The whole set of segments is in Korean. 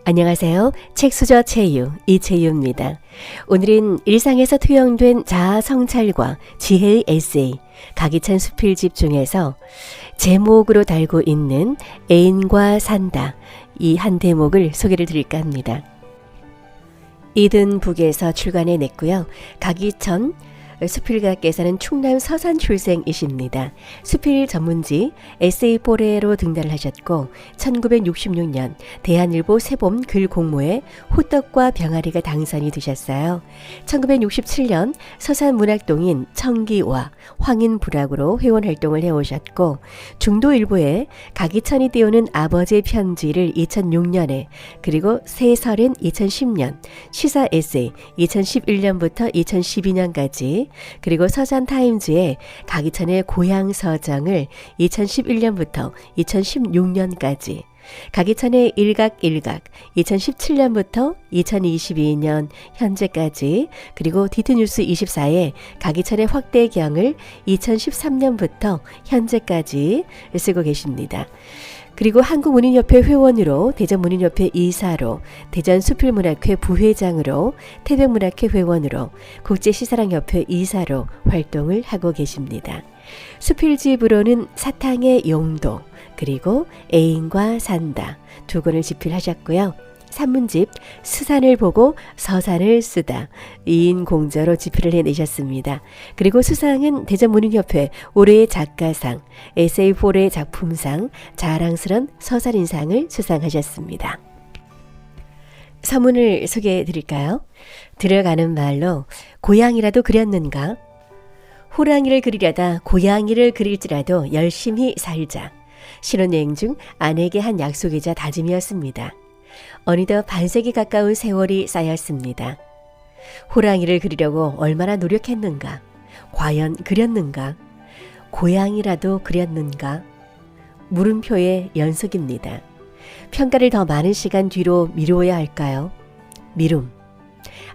안녕하세요. 책수저 채유 이채유입니다. 오늘은 일상에서 투영된 자아 성찰과 지혜의 에세이 가기찬 수필집 중에서 제목으로 달고 있는 애인과 산다 이 한 대목을 소개를 드릴까 합니다. 이든북에서 출간해 냈고요. 가기천 수필가께서는 충남 서산 출생이십니다. 수필 전문지 에세이포레로 등단을 하셨고 1966년 대한일보 새봄 글 공모에 호떡과 병아리가 당선이 되셨어요. 1967년 서산문학동인 청기와 황인부락으로 회원활동을 해오셨고 중도일보에 가기천이 띄우는 아버지의 편지를 2006년에 그리고 새설은 2010년 시사 에세이 2011년부터 2012년까지 그리고 서산타임즈의 가기천의 고향 서정을 2011년부터 2016년까지 가기천의 일각일각 2017년부터 2022년 현재까지 그리고 디트뉴스 24의 가기천의 확대경을 2013년부터 현재까지 쓰고 계십니다. 그리고 한국문인협회 회원으로 대전문인협회 이사로 대전수필문학회 부회장으로 태백문학회 회원으로 국제시사랑협회 이사로 활동을 하고 계십니다. 수필집으로는 사탕의 용도 그리고 애인과 산다 두 권을 집필하셨고요. 산문집 스산을 보고 서산을 쓰다 2인 공저로 집필을 해내셨습니다. 그리고 수상은 대전문인협회 올해의 작가상, 에세이포레 작품상, 자랑스런 서산인상을 수상하셨습니다. 서문을 소개해 드릴까요? 들어가는 말로 고양이라도 그렸는가? 호랑이를 그리려다 고양이를 그릴지라도 열심히 살자. 신혼여행 중 아내에게 한 약속이자 다짐이었습니다. 어느덧 반세기 가까운 세월이 쌓였습니다. 호랑이를 그리려고 얼마나 노력했는가? 과연 그렸는가? 고양이라도 그렸는가? 물음표의 연속입니다. 평가를 더 많은 시간 뒤로 미루어야 할까요? 미룸.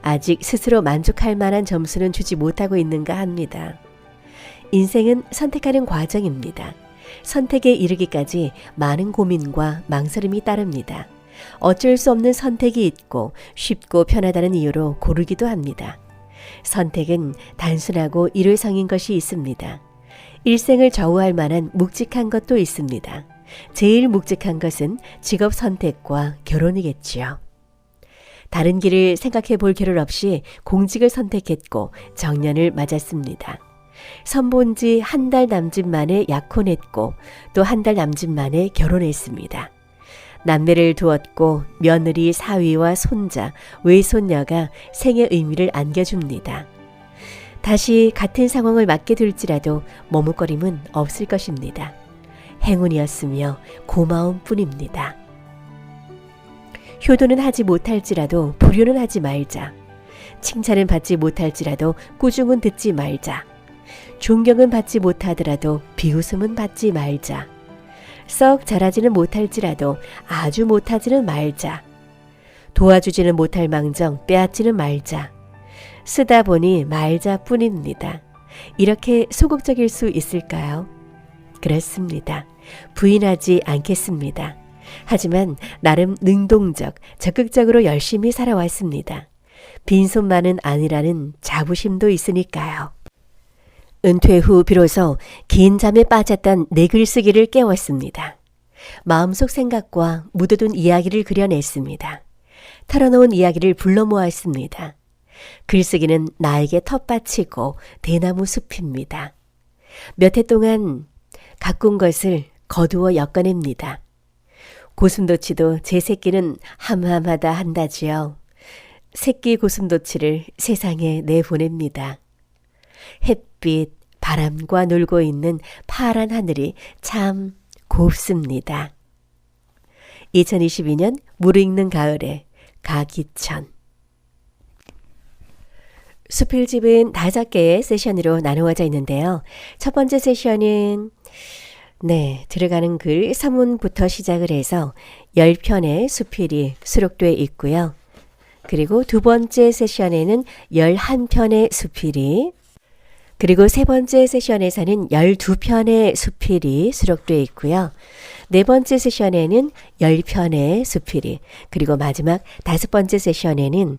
아직 스스로 만족할 만한 점수는 주지 못하고 있는가 합니다. 인생은 선택하는 과정입니다. 선택에 이르기까지 많은 고민과 망설임이 따릅니다. 어쩔 수 없는 선택이 있고 쉽고 편하다는 이유로 고르기도 합니다. 선택은 단순하고 일회성인 것이 있습니다. 일생을 좌우할 만한 묵직한 것도 있습니다. 제일 묵직한 것은 직업 선택과 결혼이겠지요. 다른 길을 생각해 볼 겨를 없이 공직을 선택했고 정년을 맞았습니다. 선본 지 한 달 남짓 만에 약혼했고 또 한 달 남짓 만에 결혼했습니다. 남매를 두었고 며느리, 사위와 손자, 외손녀가 생의 의미를 안겨줍니다. 다시 같은 상황을 맞게 될지라도 머뭇거림은 없을 것입니다. 행운이었으며 고마움 뿐입니다. 효도는 하지 못할지라도 불효는 하지 말자. 칭찬은 받지 못할지라도 꾸중은 듣지 말자. 존경은 받지 못하더라도 비웃음은 받지 말자. 썩 잘하지는 못할지라도 아주 못하지는 말자. 도와주지는 못할 망정 빼앗지는 말자. 쓰다 보니 말자 뿐입니다. 이렇게 소극적일 수 있을까요? 그렇습니다. 부인하지 않겠습니다. 하지만 나름 능동적, 적극적으로 열심히 살아왔습니다. 빈손만은 아니라는 자부심도 있으니까요. 은퇴 후 비로소 긴 잠에 빠졌던 내 글쓰기를 깨웠습니다. 마음속 생각과 묻어둔 이야기를 그려냈습니다. 털어놓은 이야기를 불러 모았습니다. 글쓰기는 나에게 텃밭이고 대나무 숲입니다. 몇 해 동안 가꾼 것을 거두어 엮어냅니다. 고슴도치도 제 새끼는 함함하다 한다지요. 새끼 고슴도치를 세상에 내보냅니다. 햇빛, 바람과 놀고 있는 파란 하늘이 참 곱습니다. 2022년 무르익는 가을에 가기천. 수필집은 5개의 세션으로 나누어져 있는데요. 첫 번째 세션은 들어가는 글 서문부터 시작을 해서 10편의 수필이 수록되어 있고요. 그리고 두 번째 세션에는 11편의 수필이 그리고 세 번째 세션에서는 12편의 수필이 수록되어 있고요. 네 번째 세션에는 10편의 수필이, 그리고 마지막 다섯 번째 세션에는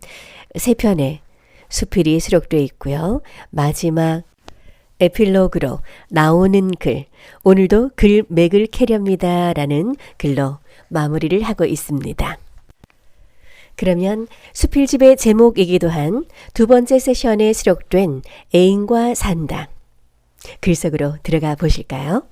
3편의 수필이 수록되어 있고요. 마지막 에필로그로 나오는 글, 오늘도 글 맥을 캐렵니다 라는 글로 마무리를 하고 있습니다. 그러면 수필집의 제목이기도 한 두 번째 세션에 수록된 애인과 산다, 글 속으로 들어가 보실까요?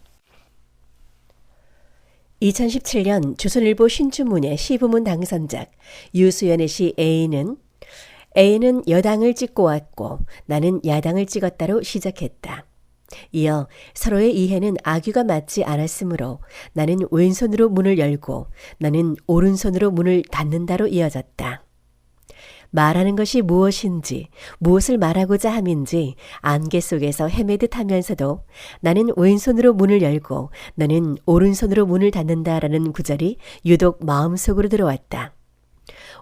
2017년 조선일보 신춘문예 시부문 당선작 유수연의 시 애인은 여당을 찍고 왔고 나는 야당을 찍었다로 시작했다. 이어 서로의 이해는 악유가 맞지 않았으므로 나는 왼손으로 문을 열고 너는 오른손으로 문을 닫는다로 이어졌다. 말하는 것이 무엇인지, 무엇을 말하고자 함인지 안개 속에서 헤매듯 하면서도 나는 왼손으로 문을 열고 너는 오른손으로 문을 닫는다라는 구절이 유독 마음속으로 들어왔다.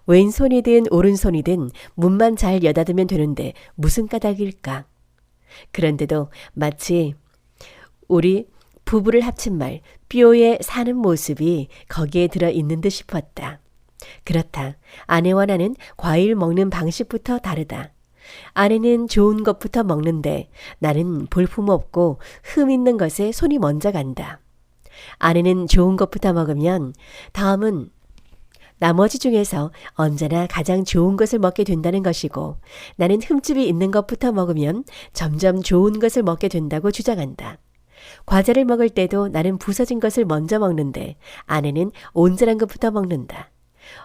왼손이든 오른손이든 문만 잘 여닫으면 되는데 무슨 까닭일까? 그런데도 마치 우리 부부를 합친 말 뼈에 사는 모습이 거기에 들어있는 듯 싶었다. 그렇다. 아내와 나는 과일 먹는 방식부터 다르다. 아내는 좋은 것부터 먹는데 나는 볼품없고 흠 있는 것에 손이 먼저 간다. 아내는 좋은 것부터 먹으면 다음은 나머지 중에서 언제나 가장 좋은 것을 먹게 된다는 것이고 나는 흠집이 있는 것부터 먹으면 점점 좋은 것을 먹게 된다고 주장한다. 과자를 먹을 때도 나는 부서진 것을 먼저 먹는데 아내는 온전한 것부터 먹는다.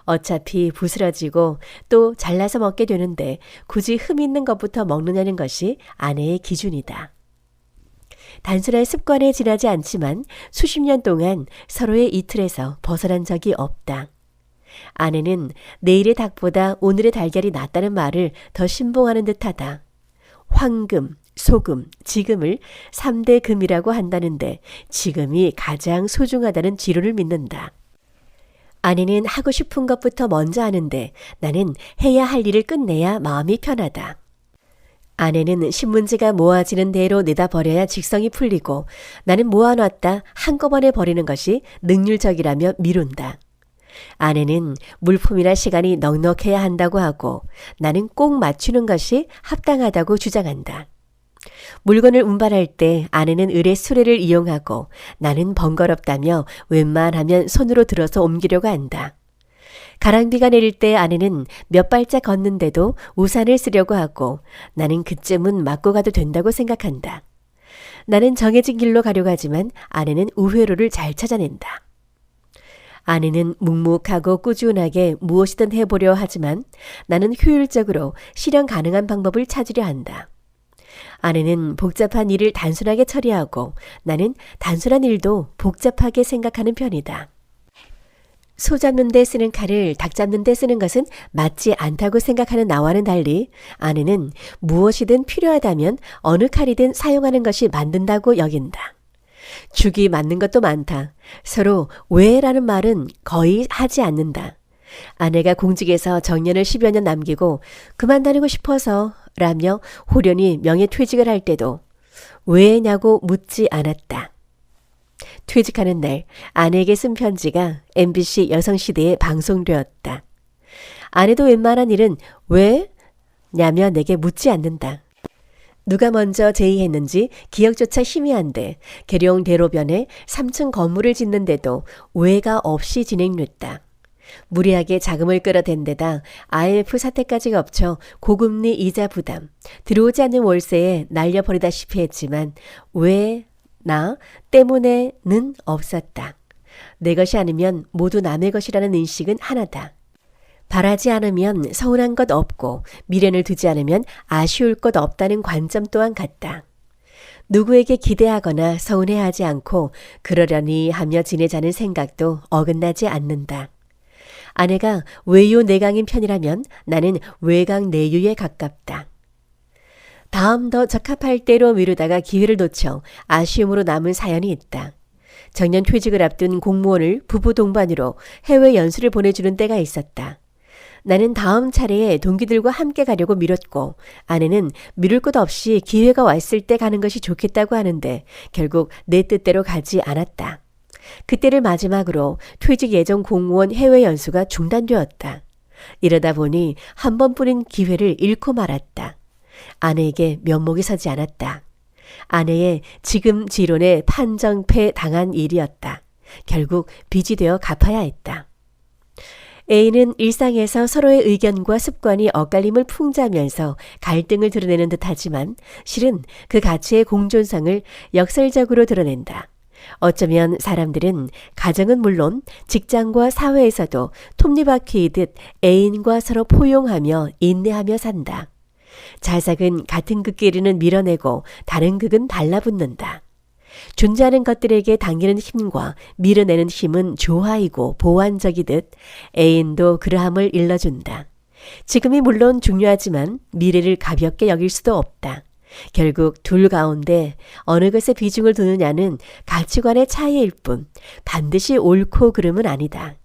어차피 부스러지고 또 잘라서 먹게 되는데 굳이 흠 있는 것부터 먹느냐는 것이 아내의 기준이다. 단순한 습관에 지나지 않지만 수십 년 동안 서로의 이 틀에서 벗어난 적이 없다. 아내는 내일의 닭보다 오늘의 달걀이 낫다는 말을 더 신봉하는 듯하다. 황금, 소금, 지금을 3대 금이라고 한다는데 지금이 가장 소중하다는 지론을 믿는다. 아내는 하고 싶은 것부터 먼저 하는데 나는 해야 할 일을 끝내야 마음이 편하다. 아내는 신문지가 모아지는 대로 내다버려야 직성이 풀리고 나는 모아놨다 한꺼번에 버리는 것이 능률적이라며 미룬다. 아내는 물품이나 시간이 넉넉해야 한다고 하고 나는 꼭 맞추는 것이 합당하다고 주장한다. 물건을 운반할 때 아내는 을의 수레를 이용하고 나는 번거롭다며 웬만하면 손으로 들어서 옮기려고 한다. 가랑비가 내릴 때 아내는 몇 발짝 걷는데도 우산을 쓰려고 하고 나는 그쯤은 맞고 가도 된다고 생각한다. 나는 정해진 길로 가려고 하지만 아내는 우회로를 잘 찾아낸다. 아내는 묵묵하고 꾸준하게 무엇이든 해보려 하지만 나는 효율적으로 실현 가능한 방법을 찾으려 한다. 아내는 복잡한 일을 단순하게 처리하고 나는 단순한 일도 복잡하게 생각하는 편이다. 소 잡는 데 쓰는 칼을 닭 잡는 데 쓰는 것은 맞지 않다고 생각하는 나와는 달리 아내는 무엇이든 필요하다면 어느 칼이든 사용하는 것이 맞는다고 여긴다. 죽이 맞는 것도 많다. 서로 왜라는 말은 거의 하지 않는다. 아내가 공직에서 정년을 10여 년 남기고 그만 다니고 싶어서 라며 호련히 명예퇴직을 할 때도 왜냐고 묻지 않았다. 퇴직하는 날 아내에게 쓴 편지가 MBC 여성시대에 방송되었다. 아내도 웬만한 일은 왜냐며 내게 묻지 않는다. 누가 먼저 제의했는지 기억조차 희미한데 계룡대로변에 3층 건물을 짓는데도 왜가 없이 진행됐다. 무리하게 자금을 끌어댄 데다 IMF 사태까지 겹쳐 고금리 이자 부담, 들어오지 않는 월세에 날려버리다시피 했지만 왜 나 때문에는 없었다. 내 것이 아니면 모두 남의 것이라는 인식은 하나다. 바라지 않으면 서운한 것 없고 미련을 두지 않으면 아쉬울 것 없다는 관점 또한 같다. 누구에게 기대하거나 서운해하지 않고 그러려니 하며 지내자는 생각도 어긋나지 않는다. 아내가 외유 내강인 편이라면 나는 외강 내유에 가깝다. 다음 더 적합할 때로 미루다가 기회를 놓쳐 아쉬움으로 남은 사연이 있다. 정년 퇴직을 앞둔 공무원을 부부 동반으로 해외 연수를 보내주는 때가 있었다. 나는 다음 차례에 동기들과 함께 가려고 미뤘고 아내는 미룰 것 없이 기회가 왔을 때 가는 것이 좋겠다고 하는데 결국 내 뜻대로 가지 않았다. 그때를 마지막으로 퇴직 예정 공무원 해외 연수가 중단되었다. 이러다 보니 한 번뿐인 기회를 잃고 말았다. 아내에게 면목이 서지 않았다. 아내의 지금 지론에 판정패 당한 일이었다. 결국 빚이 되어 갚아야 했다. A는 일상에서 서로의 의견과 습관이 엇갈림을 풍자하면서 갈등을 드러내는 듯하지만 실은 그 가치의 공존성을 역설적으로 드러낸다. 어쩌면 사람들은 가정은 물론 직장과 사회에서도 톱니바퀴이듯 애인과 서로 포용하며 인내하며 산다. 자석은 같은 극끼리는 밀어내고 다른 극은 달라붙는다. 존재하는 것들에게 당기는 힘과 밀어내는 힘은 조화이고 보완적이듯 애인도 그러함을 일러준다. 지금이 물론 중요하지만 미래를 가볍게 여길 수도 없다. 결국 둘 가운데 어느 것에 비중을 두느냐는 가치관의 차이일 뿐 반드시 옳고 그름은 아니다.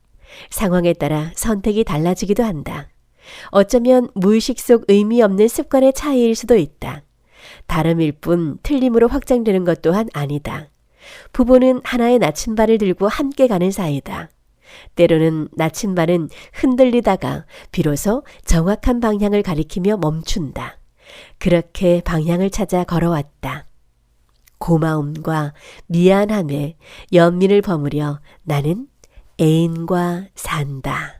상황에 따라 선택이 달라지기도 한다. 어쩌면 무의식 속 의미 없는 습관의 차이일 수도 있다. 다름일 뿐 틀림으로 확장되는 것 또한 아니다. 부부는 하나의 나침반을 들고 함께 가는 사이다. 때로는 나침반은 흔들리다가 비로소 정확한 방향을 가리키며 멈춘다. 그렇게 방향을 찾아 걸어왔다. 고마움과 미안함에 연민을 버무려 나는 애인과 산다.